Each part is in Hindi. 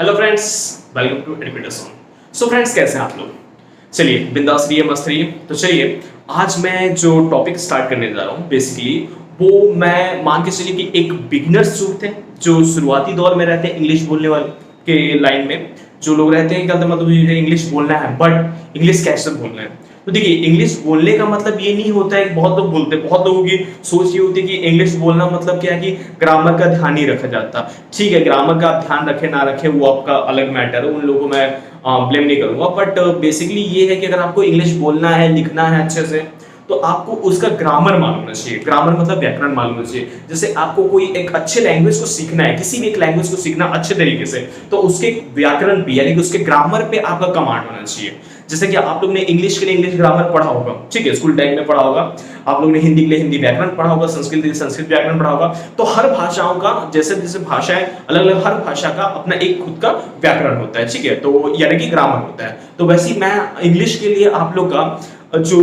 Hello friends, welcome to Educator Zone. So friends, कैसे हैं आप लोग? चलिए बिंदास रहिए, मस्त रहिए। तो चलिए आज मैं जो टॉपिक स्टार्ट करने जा रहा हूँ बेसिकली वो मैं मान के चलिए कि एक बिगिनर्स जो थे, जो शुरुआती दौर में रहते हैं इंग्लिश बोलने वाले के लाइन में जो लोग रहते हैं, क्या मतलब मुझे इंग्लिश बोलना है बट इंग्लिश कैसे बोलना है। तो देखिए, इंग्लिश बोलने का मतलब ये नहीं होता है कि बहुत लोग बोलते हैं, बहुत लोगों की सोच ये होती है कि इंग्लिश बोलना मतलब क्या है कि ग्रामर का ध्यान नहीं रखा जाता। ठीक है, ग्रामर का आप ध्यान रखे ना रखे वो आपका अलग मैटर है, उन लोगों को मैं ब्लेम नहीं करूंगा। बट बेसिकली ये है कि अगर आपको इंग्लिश बोलना है, लिखना है अच्छे से, तो आपको उसका ग्रामर मालूम होना चाहिए। ग्रामर मतलब व्याकरण मालूम होना चाहिए। जैसे आपको कोई एक अच्छे लैंग्वेज को सीखना है, किसी भी एक लैंग्वेज को सीखना अच्छे तरीके से, तो उसके व्याकरण पे यानी कि उसके ग्रामर पे आपका कमांड होना चाहिए। जैसे कि आप लोग ने इंग्लिश के लिए इंग्लिश ग्रामर पढ़ा होगा, ठीक है, स्कूल टाइम में पढ़ा होगा। आप लोग ने हिंदी के लिए हिंदी व्याकरण पढ़ा होगा, संस्कृत के लिए संस्कृत व्याकरण पढ़ा होगा। तो हर भाषाओं का जैसे जैसे भाषाएं अलग अलग, हर भाषा का अपना एक खुद का व्याकरण होता है, ठीक है, तो यानी कि ग्रामर होता है। तो वैसे ही मैं इंग्लिश के लिए आप लोग का जो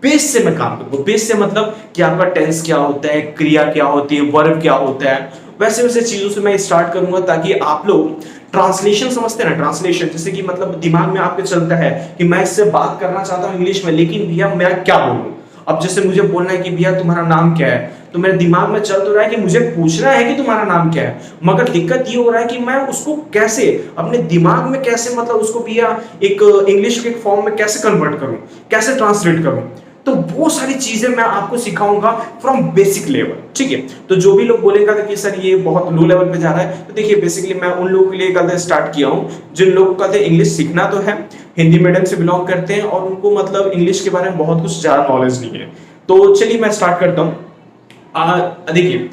बेस से मैं काम करूंगा, बेस से मतलब कि आपका टेंस क्या होता है, क्रिया क्या होती है, वर्ब क्या होता है, वैसे वैसे चीजों से मैं स्टार्ट करूंगा ताकि आप लोग ट्रांसलेशन समझते हैं ना, ट्रांसलेशन जैसे कि मतलब दिमाग में आपके चलता है कि मैं इससे बात करना चाहता हूं इंग्लिश में, लेकिन भैया मैं क्या बोलूं। अब जैसे मुझे बोलना है कि भैया तुम्हारा नाम क्या है, तो मेरे दिमाग में चल तो रहा है कि मुझे पूछना है कि तुम्हारा नाम क्या है, मगर दिक्कत ये हो रहा है कि मैं उसको कैसे अपने दिमाग में कैसे मतलब उसको भैया एक इंग्लिश के फॉर्म में कैसे कन्वर्ट करूं, कैसे ट्रांसलेट करूं। तो वो सारी चीजें मैं आपको सिखाऊंगा फ्रॉम बेसिक लेवल, ठीक है। तो जो भी लोग बोलेगा कि सर ये बहुत लो लेवल पे जा रहा है, तो देखिए बेसिकली मैं उन लोगों के लिए कल स्टार्ट किया हूं जिन लोगों को इंग्लिश सीखना तो है, हिंदी मीडियम से बिलोंग करते हैं और उनको मतलब इंग्लिश के बारे में बहुत कुछ ज्यादा नॉलेज नहीं है। तो चलिए मैं स्टार्ट करता हूं। देखिए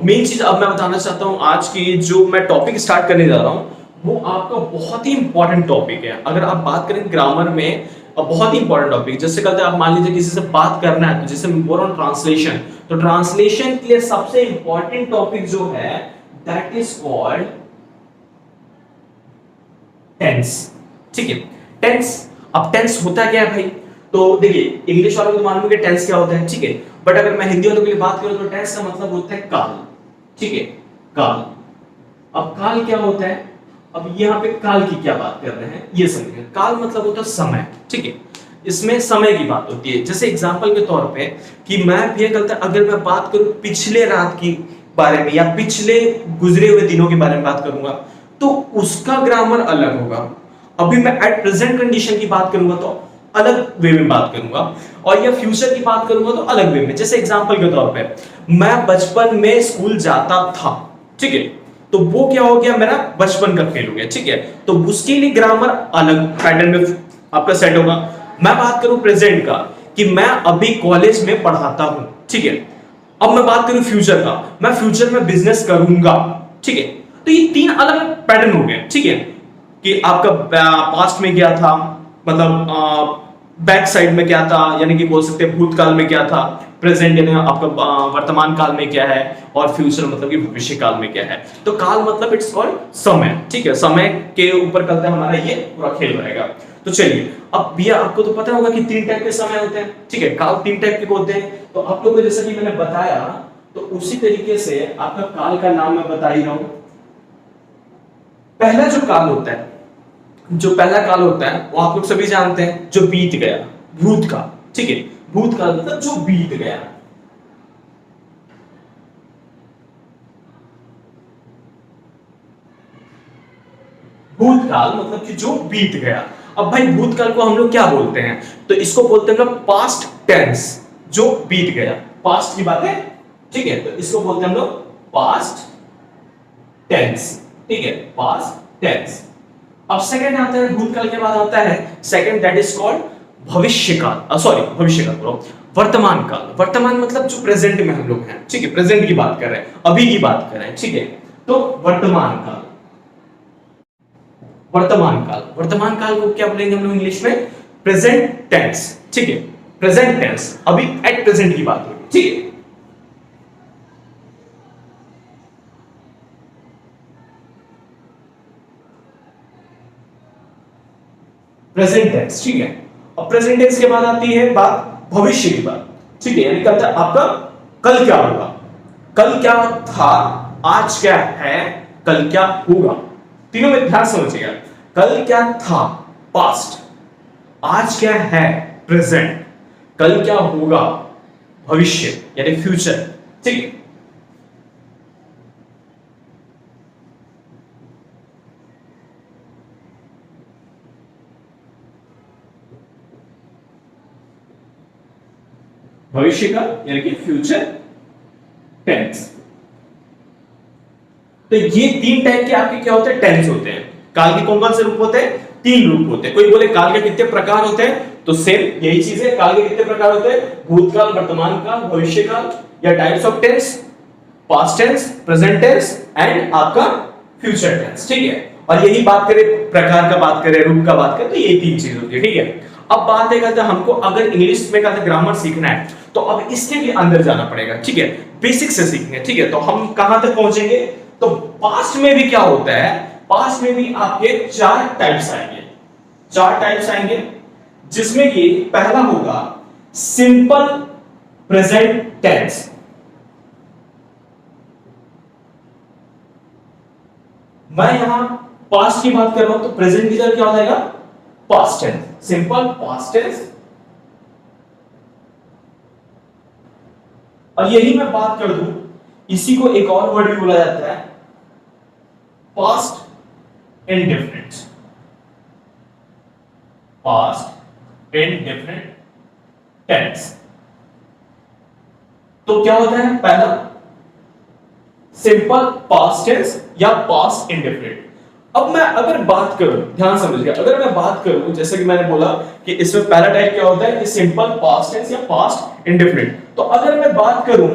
मेन चीज अब मैं बताना चाहता हूं, आज की जो मैं टॉपिक स्टार्ट करने जा रहा हूं वो आपका बहुत ही इंपॉर्टेंट टॉपिक है। अगर आप बात करें ग्रामर में, बहुत ही इंपॉर्टेंट टॉपिक। जैसे कहते हैं आप मान लीजिए किसी से बात करना है, तो जैसे मैं बोल रहा हूं ट्रांसलेशन, तो ट्रांसलेशन के लिए सबसे इंपॉर्टेंट टॉपिक जो है दैट इज कॉल्ड टेंस, ठीक है। टेंस, अब टेंस होता क्या है भाई? तो देखिए इंग्लिश वालों को तो मालूम है कि टेंस क्या होता है, ठीक है, बट अगर मैं हिंदी वालों के लिए बात करूं तो टेंस का मतलब होता है काल, ठीक है, काल। अब काल क्या होता है? अब यहाँ पे काल की क्या बात कर रहे हैं ये समझिए। काल मतलब होता है समय, ठीक है, इसमें समय की बात होती है। जैसे एग्जांपल के तौर पे कि मैं भी गलत, अगर मैं बात करूं पिछले रात की बारे में या पिछले गुजरे हुए दिनों के बारे में बात करूंगा तो उसका ग्रामर अलग होगा। अभी मैं एट प्रेजेंट कंडीशन की बात करूंगा तो अलग वे में बात करूंगा, और या फ्यूचर की बात करूंगा तो अलग वे में। जैसे एग्जांपल के तौर पे मैं बचपन में स्कूल जाता था, ठीक है, तो वो क्या हो गया, मेरा बचपन का फेल हो गया, ठीक है, तो उसके लिए ग्रामर अलग पैटर्न में आपका सेट होगा। मैं बात करूं प्रेजेंट का कि मैं अभी कॉलेज में पढ़ाता हूं, ठीक है। अब मैं बात करूं फ्यूचर का, मैं फ्यूचर में बिजनेस करूंगा, ठीक है। तो ये तीन अलग अलग पैटर्न हो गए, ठीक है, कि आपका पास्ट में क्या था, मतलब बैक साइड में क्या था, यानी कि बोल सकते हैं भूतकाल में क्या था, प्रेजेंट यानी आपका वर्तमान काल में क्या है, और फ्यूचर मतलब कि भविष्य काल में क्या है। तो काल मतलब इट्स कॉल्ड समय, ठीक है, समय के ऊपर कल हमारा ये पूरा खेल रहेगा। तो चलिए अब भैया आपको तो पता होगा कि तीन टाइप के समय होते हैं, ठीक है, काल तीन टाइप के होते हैं। तो आप लोगों को जैसा कि मैंने बताया तो उसी तरीके से आपका काल का नाम मैं बता ही रहा हूं। पहला जो काल होता है, जो पहला काल होता है वो आप लोग सभी जानते हैं, जो बीत गया, भूतकाल, ठीक है, भूतकाल मतलब जो बीत गया। भूतकाल मतलब कि जो बीत गया। अब भाई भूतकाल को हम लोग क्या बोलते हैं? तो इसको बोलते हैं हम लोग पास्ट टेंस, जो बीत गया, पास्ट की बात है, ठीक है, तो इसको बोलते हैं हम लोग पास्ट टेंस, ठीक है, पास्ट टेंस। अब सेकंड आता है, भूतकाल के बाद आता है सेकंड, दैट इज कॉल्ड भविष्यकाल, सॉरी भविष्यकाल बोलो, वर्तमान काल। वर्तमान मतलब जो प्रेजेंट में हम लोग हैं, ठीक है, प्रेजेंट की बात कर रहे हैं, अभी की बात कर रहे हैं, ठीक है, तो वर्तमान काल। वर्तमान काल, वर्तमान काल को क्या बोलेंगे हम लोग इंग्लिश में? प्रेजेंट टेंस, ठीक है, प्रेजेंट टेंस, अभी एट प्रेजेंट की बात होगी, ठीक है। प्रेजेंट टेंस, ठीक है। अब प्रेजेंट टेंस के बाद आती है बात भविष्य की बात, ठीक है, यानी कहता है आपका कल क्या होगा, कल क्या था, आज क्या है, कल क्या होगा। तीनों में ध्यान समझिएगा। कल क्या था, पास्ट। आज क्या है, प्रेजेंट। कल क्या होगा, भविष्य यानी फ्यूचर। ठीक है। भविष्य का यानी कि फ्यूचर टेंस। तो ये तीन टाइप के आपके क्या होते हैं, टेंस होते हैं। काल के कौन कौन से रूप होते हैं, तीन रूप होते हैं। कोई बोले काल के कितने प्रकार होते हैं, तो सेम यही चीज है। काल के कितने प्रकार होते हैं, भूतकाल, वर्तमान काल, भविष्य काल, या types of tense, past tense, present tense and आपका फ्यूचर टेंस। ठीक है। और यही बात करें, प्रकार का बात करें, रूप का बात करें, तो ये तीन चीज होती है। ठीक है। अब बात है था हमको अगर इंग्लिश में कहते ग्रामर सीखना है, तो अब इसके लिए अंदर जाना पड़ेगा। ठीक है। बेसिक से सीखेंगे। ठीक है। तो हम कहां तक पहुंचेंगे, तो पास्ट में भी क्या होता है, पास्ट में भी आपके चार टाइप्स आएंगे। चार टाइप्स आएंगे, जिसमें कि पहला होगा सिंपल प्रेजेंट टेंस। मैं यहां पास्ट की बात कर रहा हूं, तो प्रेजेंट की जगह क्या हो जाएगा, past tense, simple past tense. और यही मैं बात कर दूं, इसी को एक और वर्ड भी बोला जाता है, past indefinite. Past indefinite tense. तो क्या होता है, पहला सिंपल पास्ट टेंस या पास्ट इंडेफिनिट। अब मैं अगर बात करूं, ध्यान समझिएगा, अगर मैं बात करूं जैसे कि मैंने बोला कि इसमें पहला टाइप क्या होता है कि सिंपल पास्ट टेंस या पास्ट इंडेफिनिट। तो अगर मैं बात करूं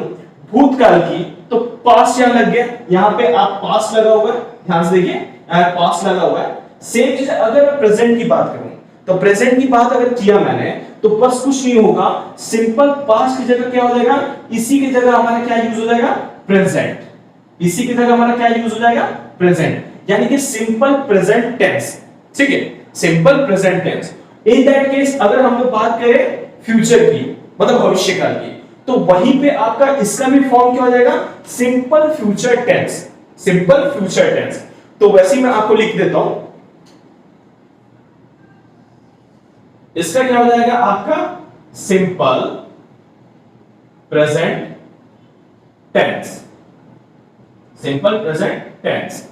भूतकाल की, तो पास्ट यहां लग गया, यहां पे आप पास्ट लगा हुआ है, ध्यान से देखिए यहां पास्ट लगा हुआ है। सेम चीज अगर मैं प्रेजेंट की बात करूं, तो प्रेजेंट की बात अगर किया मैंने, तो बस कुछ नहीं होगा, सिंपल पास्ट की जगह क्या हो जाएगा, इसी की जगह हमारा क्या यूज हो जाएगा, प्रेजेंट। इसी की जगह हमारा क्या यूज हो जाएगा, प्रेजेंट, यानी कि सिंपल प्रेजेंट टेंस। ठीक है, simple present tense. In that case अगर हम लोग बात करें फ्यूचर की, मतलब भविष्य काल की, तो वहीं पे आपका इसका भी फॉर्म क्या हो जाएगा, simple future tense. Simple future tense. तो वैसे ही मैं आपको लिख देता हूं, इसका क्या हो जाएगा आपका simple present tense. Simple present tense.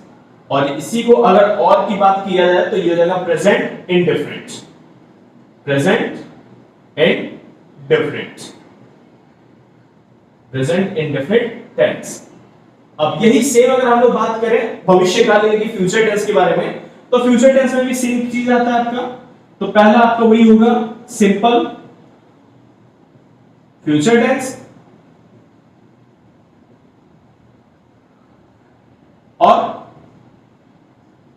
और इसी को अगर और की बात किया जाए तो ये हो जाएगा present indifferent. Present indifferent. Present indifferent tense. अब यही सेम अगर हम लोग बात करें भविष्य काल यानी कि फ्यूचर टेंस के बारे में, तो फ्यूचर टेंस में भी सेम चीज आता है आपका। तो पहला आपका वही होगा सिंपल फ्यूचर टेंस और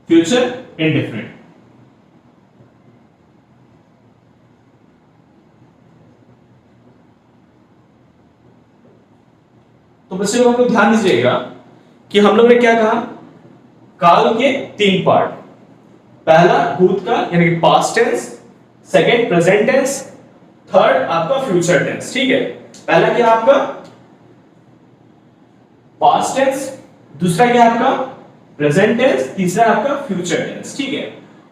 फ्यूचर इंडिफरेंट। तो बच्चों हम लोग ध्यान दीजिएगा कि हम लोग ने क्या कहा, काल के तीन पार्ट, पहला भूतकाल यानी कि past tense, second present tense, third आपका फ्यूचर टेंस। ठीक है, पहला क्या आपका पास्ट टेंस, दूसरा क्या आपका प्रेजेंट टेंस, तीसरा आपका फ्यूचर टेंस। ठीक है,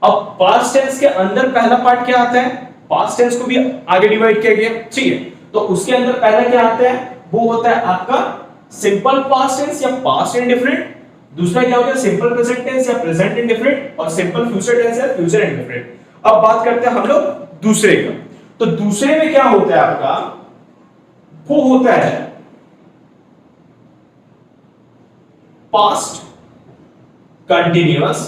अब पास्ट टेंस के अंदर पहला पार्ट क्या आता है, पास्ट टेंस को भी आगे डिवाइड किया गया। ठीक है, तो उसके अंदर पहला क्या आता है, वो होता है आपका सिंपल पास्ट टेंस या पास्ट इंडिफरेंट। दूसरा क्या होता है सिंपल प्रेजेंट टेंस या प्रेजेंट इंडिफरेंट, और सिंपल फ्यूचर टेंस या फ्यूचर इंडिफरेंट। अब बात करते हैं हम लोग दूसरे का। तो दूसरे में क्या होता है आपका, वो होता है past continuous,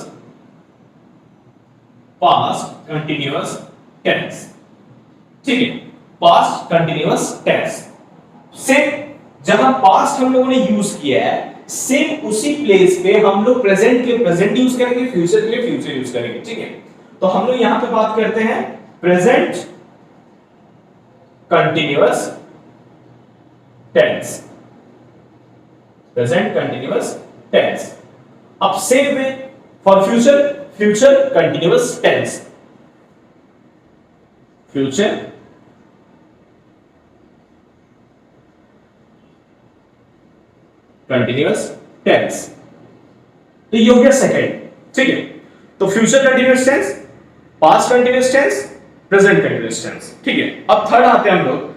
past continuous tense. ठीक है, पास्ट कंटिन्यूअस टेंस। सेम जहां पास्ट हम लोगों ने यूज किया है, सेम उसी प्लेस पे हम लोग प्रेजेंट के लिए प्रेजेंट यूज करेंगे, फ्यूचर के लिए फ्यूचर यूज करेंगे। ठीक है, तो हम लोग यहां पे बात करते हैं present continuous tense. Present continuous tense. अब same way for future, future continuous tense. Future continuous tense. तो ये हो गया सेकंड। ठीक है। तो future continuous tense, past continuous tense, present continuous tense, ठीक है। अब थर्ड आते हैं हम लोग।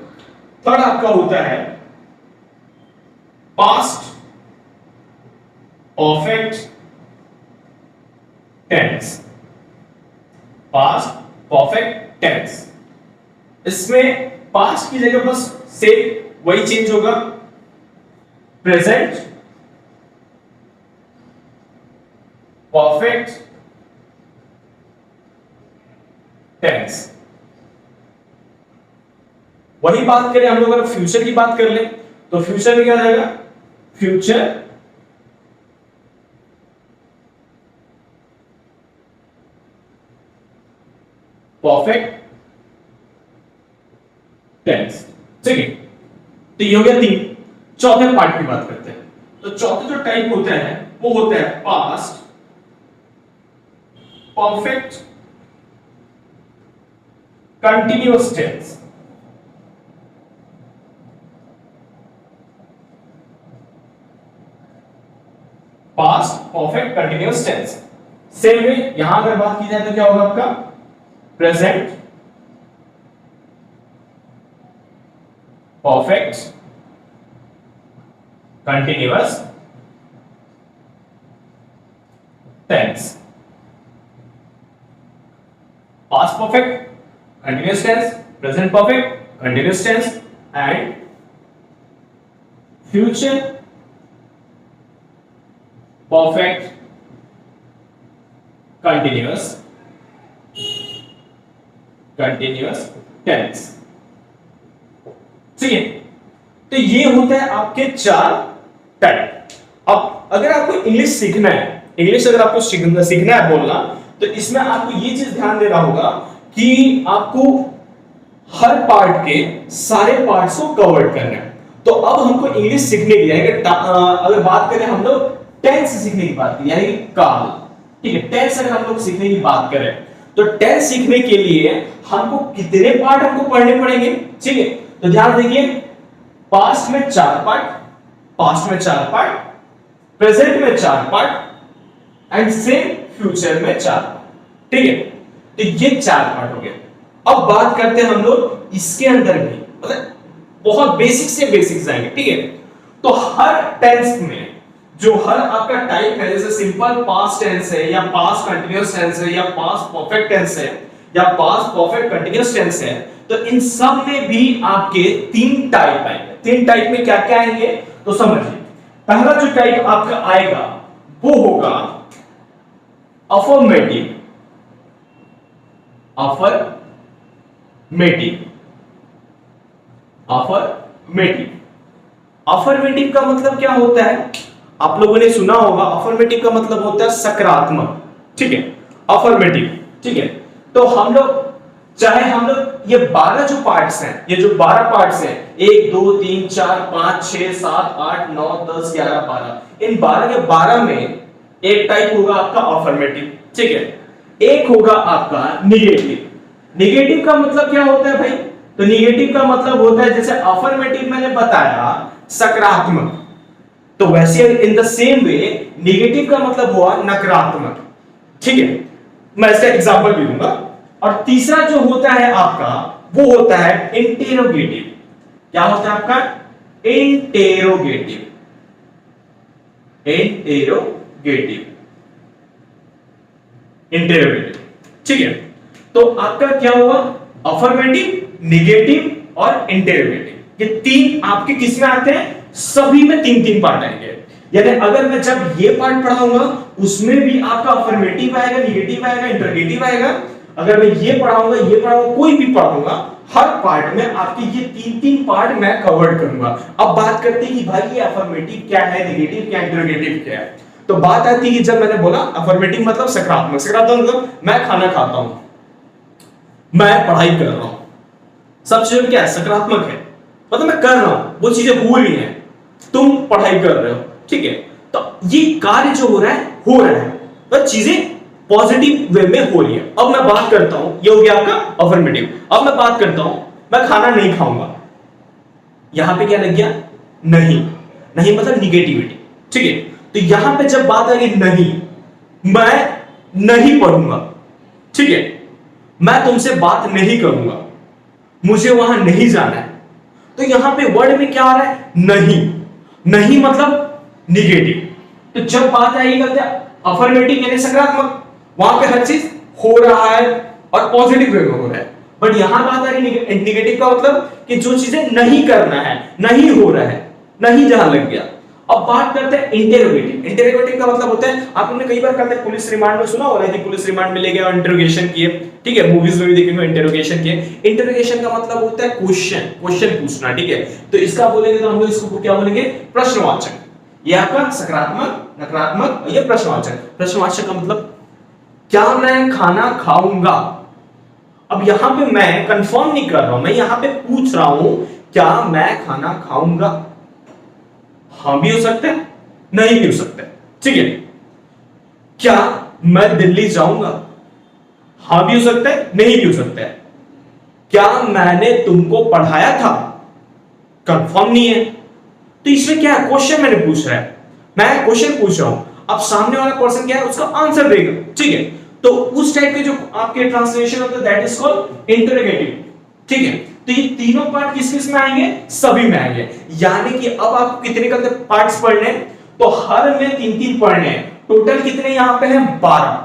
थर्ड आपका होता है past perfect tense. Past perfect tense, इसमें पास्ट की जगह बस सेम वही चेंज होगा, प्रेजेंट परफेक्ट टेंस। वही बात करें हम लोग, अगर फ्यूचर की बात कर ले तो फ्यूचर में क्या आ जाएगा, फ्यूचर परफेक्ट टेंस, ठीक है। तो ये हो गया तीन। चौथे पार्ट की बात करते हैं। तो चौथे जो टाइप होता है वो होता है past perfect continuous tense. Past perfect continuous tense. Same way यहां अगर बात की जाए तो क्या होगा आपका, present perfect continuous tense. Past perfect continuous tense, present perfect continuous tense and future perfect continuous tense, ठीक है। तो ये होता है आपके चार टाइप। अब अगर आपको इंग्लिश सीखना है, इंग्लिश अगर आपको सीखना है बोलना, तो इसमें आपको ये चीज ध्यान देना होगा कि आपको हर पार्ट के सारे पार्ट्स को कवर करना है। तो अब हमको इंग्लिश सीखने की अगर बात करें हम लोग टेंस सीखने की बात करें, यानी कि काल, ठीक है। टेंस अगर हम लोग सीखने की बात करें तो टेंस सीखने के लिए हमको कितने पार्ट हमको पढ़ने पड़ेंगे, ठीक है। तो ध्यान देखिए, पास्ट में 4 पार्ट, पास्ट में 4 पार्ट, प्रेजेंट में 4 पार्ट एंड सेम फ्यूचर में 4 पार्ट, ठीक है। तो ये 4 पार्ट हो गए। अब बात करते हैं हम लोग इसके अंदर भी, मतलब बहुत बेसिक से बेसिक जाएंगे, ठीक है। तो हर टेंस में जो हर आपका टाइप है, जैसे सिंपल पास्ट टेंस है या पास्ट कंटिन्यूअस टेंस है या पास्ट परफेक्ट टेंस है या पास्ट परफेक्ट कंटिन्यूअस टेंस है, तो इन सब में भी आपके 3 टाइप आएंगे। 3 टाइप में क्या क्या आएंगे तो समझिए। पहला जो टाइप आपका आएगा वो होगा अफर्मेटिव। अफर्मेटिव का मतलब क्या होता है, आप लोगों ने सुना होगा, अफर्मेटिव का मतलब होता है सकारात्मक, ठीक है। अफर्मेटिव, ठीक है। तो हम लोग चाहे हम लोग ये 12 जो पार्ट्स हैं, ये जो 12 पार्ट्स हैं, 1 2 3 4 5 6 7 8 9 10 11 12, इन 12 के 12 में एक टाइप होगा आपका अफर्मेटिव, ठीक है। एक होगा आपका निगेटिव। निगेटिव का मतलब क्या होता है भाई, तो निगेटिव का मतलब होता है, जैसे अफर्मेटिव मैंने बताया सकारात्मक, तो वैसे in the same way negative का मतलब हुआ नकारात्मक, ठीक है। मैं इसका एग्जांपल भी दूंगा। और तीसरा जो होता है आपका वो होता है इंटेरोगेटिव। क्या होता है आपका, इंटेरोगेटिव, ठीक है। तो आपका क्या हुआ, अफर्मेटिव, निगेटिव और इंटेरोगेटिव, ये 3 आपके किस में आते हैं, सभी में 3-3 पार्ट आएंगे। यानी अगर मैं जब ये पार्ट पढ़ाऊंगा उसमें भी आपका अफर्मेटिव आएगा, निगेटिव आएगा, इंटरोगेटिव आएगा। अगर मैं ये पढ़ाऊंगा, कोई भी पढ़ाऊंगा, हर पार्ट में आपके ये 3-3 पार्ट मैं कवर करूंगा। अब बात करते हैं कि भाई ये अफर्मेटिव क्या है, निगेटिव क्या, इंटरोगेटिव क्या है। तो बात आती है कि जब मैंने बोला अफर्मेटिव मतलब सकारात्मक, सकारात्मक मतलब मैं खाना खाता हूं, मैं पढ़ाई कर रहा हूं, सब चीजें क्या है, सकारात्मक है, मतलब मैं कर रहा हूं, वो चीजें हो रही हैं, तुम पढ़ाई कर रहे हो, ठीक है। तो ये कार्य जो हो रहा है तो चीजें पॉजिटिव वे में हो रही है। अब मैं बात करता हूं, ये हो गया आपका अफर्मेटिव। अब मैं बात करता हूं, मैं खाना नहीं खाऊंगा, यहां पे क्या लग गया, नहीं मतलब निगेटिविटी, ठीक है। तो यहां पे जब बात आ गई नहीं, मैं नहीं पढ़ूंगा, ठीक है, मैं तुमसे बात नहीं करूंगा, मुझे वहां नहीं जाना है। तो यहां पे वर्ड में क्या आ रहा है? नहीं। नहीं मतलब निगेटिव। तो जब बात आएगी करते अफर्मेटिव यानी सकारात्मक, वहां पे हर चीज हो रहा है और पॉजिटिव वे में हो रहा है। बट यहां बात आ रही है निगेटिव का मतलब कि जो चीजें नहीं करना है, नहीं हो रहा है, नहीं जहां लग गया। अब बात करते हैं इंटेरोगेटिव। इंटेरोगेटिव का मतलब होता है, आपने कई बार कहते हैं पुलिस रिमांड में सुना होगा कि पुलिस रिमांड में ले गया और इंटरोगेशन किए, ठीक है, मूवीज में भी देखेंगे इंटरोगेशन किए। इंटरोगेशन का मतलब होता है क्वेश्चन, क्वेश्चन पूछना, ठीक है। तो इसका बोलेंगे तो हम लोग इसको क्या बोलेंगे? प्रश्नवाचक। ये आपका सकारात्मक, नकारात्मक, ये प्रश्नवाचक। प्रश्नवाचक का मतलब क्या मैं खाना खाऊंगा? अब यहां पे मैं कंफर्म नहीं कर रहा हूं, मैं यहां पे पूछ रहा हूं क्या मैं खाना खाऊंगा? हाँ भी हो सकता है, नहीं भी हो सकता है, ठीक है। क्या मैं दिल्ली जाऊंगा? हाँ भी हो सकता है, नहीं भी हो सकता है। क्या मैंने तुमको पढ़ाया था? कंफर्म नहीं है। तो इसमें क्या है? क्वेश्चन मैंने पूछ रहा है, मैं क्वेश्चन पूछ रहा हूं, अब सामने वाला पर्सन क्या है, उसका आंसर देगा, ठीक है। तो उस टाइप के जो आपके ट्रांसलेशन होता है दैट इज कॉल्ड इंटरोगेटिव, ठीक है। तो ये तीनों पार्ट किस किस में आएंगे? सभी में आएंगे। यानी कि अब आपको कितने का पार्ट्स पढ़ने हैं? तो हर में 3-3 पढ़ने हैं। टोटल कितने यहां पे हैं? 12।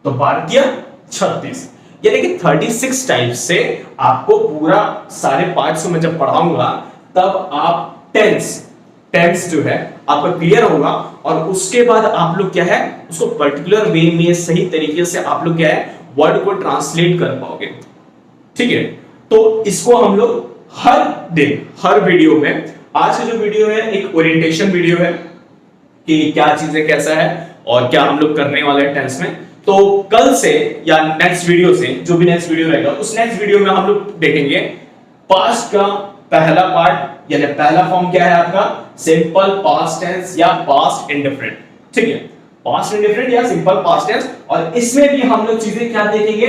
तो 12 किया 36, यानी कि 36 टाइप से आपको पूरा सारे पार्ट्स को मैं जब पढ़ाऊंगा तब आप टेंस जो है आपका क्लियर होगा, और उसके बाद आप लोग क्या है उसको पर्टिकुलर वे में सही तरीके से आप लोग क्या है वर्ड को ट्रांसलेट कर पाओगे, ठीक है। तो इसको हम लोग हर दिन हर वीडियो में, आज का जो वीडियो है एक ओरिएंटेशन वीडियो है कि क्या चीजें कैसा है और क्या हम लोग करने वाले हैं टेंस में। तो कल से या नेक्स्ट वीडियो से, जो भी नेक्स्ट वीडियो रहेगा उस नेक्स्ट वीडियो में हम लोग देखेंगे पास्ट का पहला पार्ट, यानी पहला फॉर्म क्या है आपका? सिंपल पास्ट टेंस या पास्ट इंडिफरेंट, ठीक है, पास्ट इंडिफरेंट या सिंपल पास्ट टेंस। और इसमें भी हम लोग चीजें क्या देखेंगे?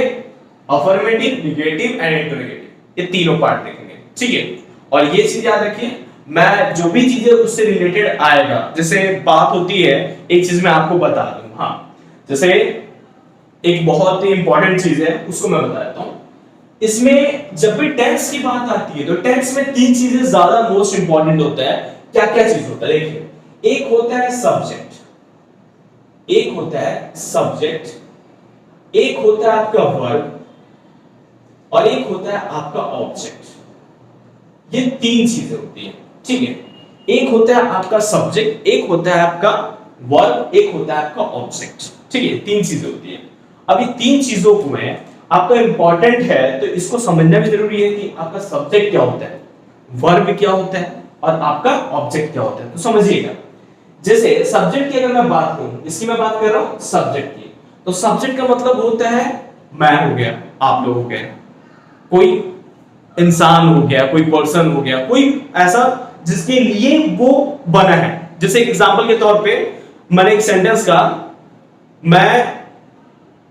अफर्मेटिव, निगेटिव एंड इंटरोगेटिव, ये तीनों पार्ट देखेंगे, ठीक है। और ये चीज याद रखिए, मैं जो भी चीजें उससे रिलेटेड आएगा, जैसे बात होती है, एक चीज मैं आपको बता दूं, हाँ, जैसे एक बहुत ही इंपॉर्टेंट चीज है उसको मैं बता देता हूं। इसमें जब भी टेंस की बात आती है तो टेंस में 3 चीजें ज्यादा मोस्ट इंपॉर्टेंट होता है। क्या क्या चीज होता है? देखिए, एक होता है सब्जेक्ट, एक होता है सब्जेक्ट, एक होता है आपका वर्ब, और एक होता है आपका ऑब्जेक्ट। ये 3 चीजें होती हैं, ठीक है। एक होता है आपका सब्जेक्ट, एक होता है आपका वर्ब, एक होता है आपका ऑब्जेक्ट, ठीक है। 3 चीजें होती हैं। अब ये 3 चीजों को मैं आपका इंपॉर्टेंट है तो इसको समझना भी जरूरी है कि आपका सब्जेक्ट क्या होता है, वर्ब क्या होता है और आपका ऑब्जेक्ट क्या होता है। तो समझिएगा, जैसे सब्जेक्ट की अगर मैं बात करूं, इसकी मैं बात कर रहा हूं सब्जेक्ट की, तो सब्जेक्ट का मतलब होता है मैं हो गया, आप लोग हो गए, कोई इंसान हो गया, कोई पर्सन हो गया, कोई ऐसा जिसके लिए वो बना है। जैसे एग्जांपल के तौर पे मैंने एक सेंटेंस कहा, मैं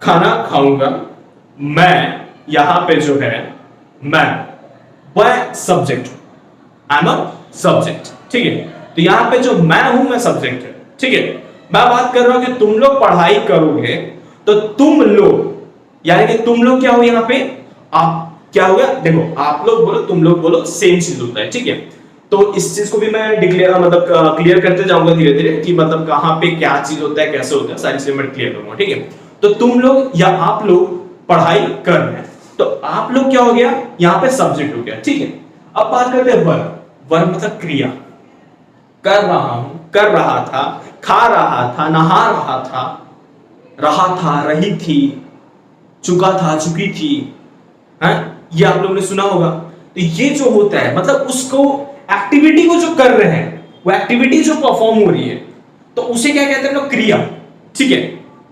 खाना खाऊंगा, मैं यहां पे जो है मैं, वह subject, I am a subject, ठीक है। तो यहां पे जो मैं हूं मैं सब्जेक्ट है, ठीक है। मैं बात कर रहा हूं कि तुम लोग पढ़ाई करोगे, तो तुम लोग यानी कि तुम लोग क्या हो यहां पे? आप क्या हो गया? देखो, आप लोग बोलो, तुम लोग बोलो, सेम चीज होता है, ठीक है। तो इस चीज को भी मैं डिक्लेयर मतलब क्लियर करते जाऊंगा धीरे धीरे कि मतलब कहां पे क्या चीज होता है, कैसे होता है, सारी चीजें मैं क्लियर करूंगा, ठीक है। तो तुम लोग या आप लोग पढ़ाई कर रहे हैं, तो आप लोग क्या हो गया यहां पे सब्जेक्ट हो गया, ठीक है। अब बात करते हैं वर्ब। वर्ब मतलब क्रिया, कर रहा हूं, कर रहा था, खा रहा था, नहा रहा था, रही थी, चुका था, चुकी थी, है? ये आप लोगों ने सुना होगा। तो ये जो होता है मतलब उसको एक्टिविटी को जो कर रहे हैं, वो एक्टिविटी जो परफॉर्म हो रही है, तो उसे क्या कहते हैं लोग? क्रिया, ठीक है।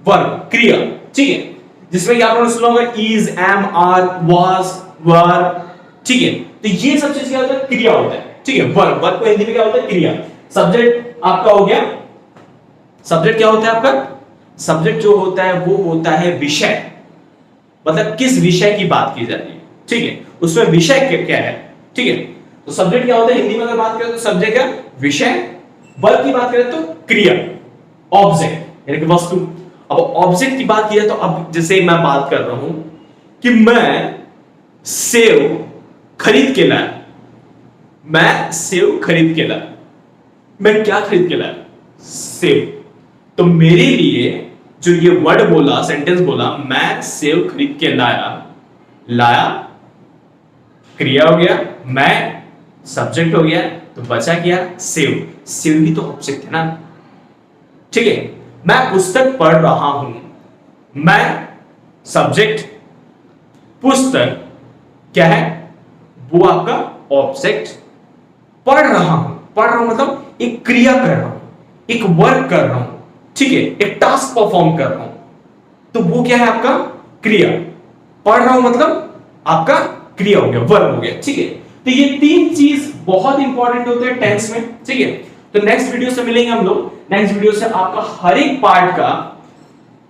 वर्ब क्रिया, ठीक है। जिसमें आप लोगों ने सुना होगा इज, एम, आर, वाज, वर, ठीक है। तो ये सब चीज क्या होता है? क्रिया होता है, ठीक है। वर्ब, वर्ब को हिंदी में क्या होता है? क्रिया। सब्जेक्ट आपका हो गया, सब्जेक्ट क्या होता है आपका? सब्जेक्ट जो होता है वो होता है विषय, मतलब किस विषय की बात की जा रही है, ठीक है, उसमें विषय क्या है, ठीक है। तो सब्जेक्ट क्या होता है हिंदी में अगर बात करें तो सब्जेक्ट क्या? विषय। वर्ब की बात करें तो क्रिया, ऑब्जेक्ट यानी कि वस्तु। अब ऑब्जेक्ट की बात किया तो अब जैसे मैं बात कर रहा हूं कि मैं सेव खरीद के लाया, मैं सेव खरीद के लाया, मैं क्या खरीद के लाया? सेव। तो मेरे लिए जो ये वर्ड बोला, सेंटेंस बोला, मैं सेव खरीद के लाया, लाया क्रिया हो गया, मैं सब्जेक्ट हो गया, तो बचा क्या? सेव। सेव भी तो ऑब्जेक्ट है ना, ठीक है। मैं पुस्तक पढ़ रहा हूं, मैं सब्जेक्ट, पुस्तक क्या है? वो आपका ऑब्जेक्ट। पढ़ रहा हूं मतलब एक क्रिया कर रहा हूं, एक वर्क कर रहा हूं, ठीक है, एक टास्क परफॉर्म कर रहा हूं, तो वो क्या है? आपका क्रिया। पढ़ रहा हूं मतलब आपका क्रिया हो गया, वर्ब हो गया, ठीक है। तो ये तीन चीज बहुत इंपॉर्टेंट होते हैं टेंस में, ठीक है। तो नेक्स्ट वीडियो से मिलेंगे हम लोग, नेक्स्ट वीडियो से आपका हर एक पार्ट का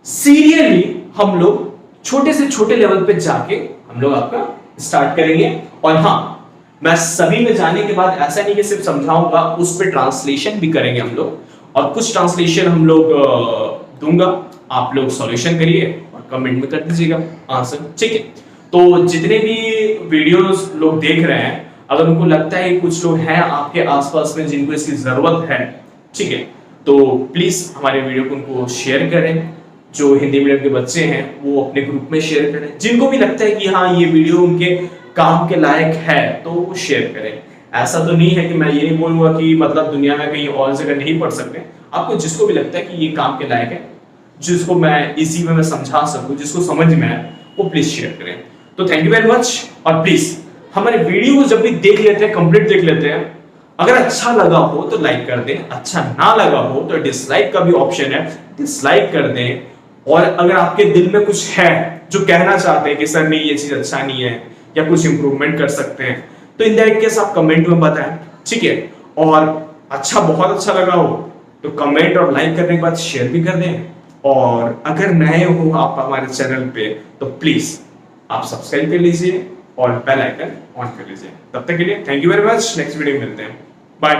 सीरियली हम लोग छोटे से छोटे लेवल पे जाके हम लोग आपका स्टार्ट करेंगे। और हाँ, मैं सभी में जाने के बाद ऐसा नहीं कि सिर्फ समझाऊंगा, उस पर ट्रांसलेशन भी करेंगे हम लोग, और कुछ ट्रांसलेशन हम लोग दूंगा, आप लोग सॉल्यूशन करिए और कमेंट में कर दीजिएगा आंसर, ठीक है। तो जितने भी वीडियोस लोग देख रहे हैं, अगर उनको लगता है कि कुछ लोग हैं आपके आसपास में जिनको इसकी जरूरत है, ठीक है, तो प्लीज हमारे वीडियो को उनको शेयर करें। जो हिंदी मीडियम के बच्चे हैं वो अपने ग्रुप में शेयर करें, जिनको भी लगता है कि हाँ ये वीडियो उनके काम के लायक है तो वो शेयर करें। ऐसा तो नहीं है कि मैं ये नहीं बोलूंगा कि मतलब दुनिया में कहीं और जगह नहीं पढ़ सकते। आपको जिसको भी लगता है कि ये काम के लायक है, जिसको मैं इजी में समझा सकूं, जिसको समझ में आए, वो प्लीज शेयर करें। तो थैंक यू वेरी मच। और प्लीज हमारे वीडियो को जब भी देख लेते हैं, कंप्लीट देख लेते हैं, अगर अच्छा लगा हो तो लाइक कर दें, अच्छा ना लगा हो तो डिसलाइक का भी ऑप्शन है, डिसलाइक कर दें। और अगर आपके दिल में कुछ है जो कहना चाहते हैं कि सर नहीं ये चीज अच्छा नहीं है या कुछ इंप्रूवमेंट कर सकते हैं, तो इन दैट केस आप कमेंट में बताएं, ठीक है। और अच्छा, बहुत अच्छा लगा हो तो कमेंट और लाइक करने के बाद शेयर भी कर दें। और अगर नए हो आप हमारे चैनल पे तो प्लीज आप सब्सक्राइब कर लीजिए और बेल आइकन ऑन कर लीजिए। तब तक के लिए thank you very much, next video में मिलते हैं, बाय।